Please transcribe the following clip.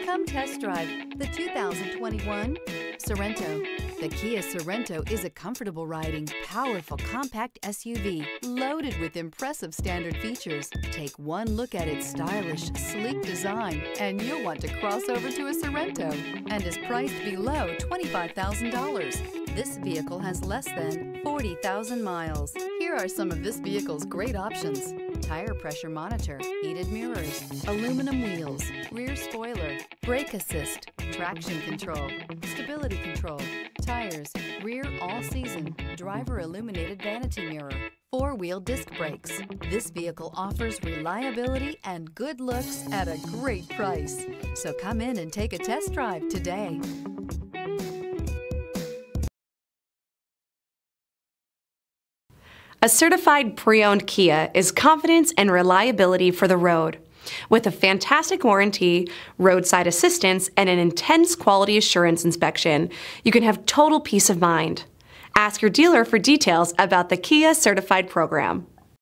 Come test drive the 2021 Sorento. The Kia Sorento is a comfortable riding, powerful compact SUV loaded with impressive standard features. Take one look at its stylish, sleek design and you'll want to cross over to a Sorento, and is priced below $25,000. This vehicle has less than 40,000 miles. Here are some of this vehicle's great options: tire pressure monitor, heated mirrors, aluminum wheels, rear spoiler, brake assist, traction control, stability control, tires, rear all-season, driver illuminated vanity mirror, four-wheel disc brakes. This vehicle offers reliability and good looks at a great price. So come in and take a test drive today. A certified pre-owned Kia is confidence and reliability for the road. With a fantastic warranty, roadside assistance, and an intense quality assurance inspection, you can have total peace of mind. Ask your dealer for details about the Kia Certified program.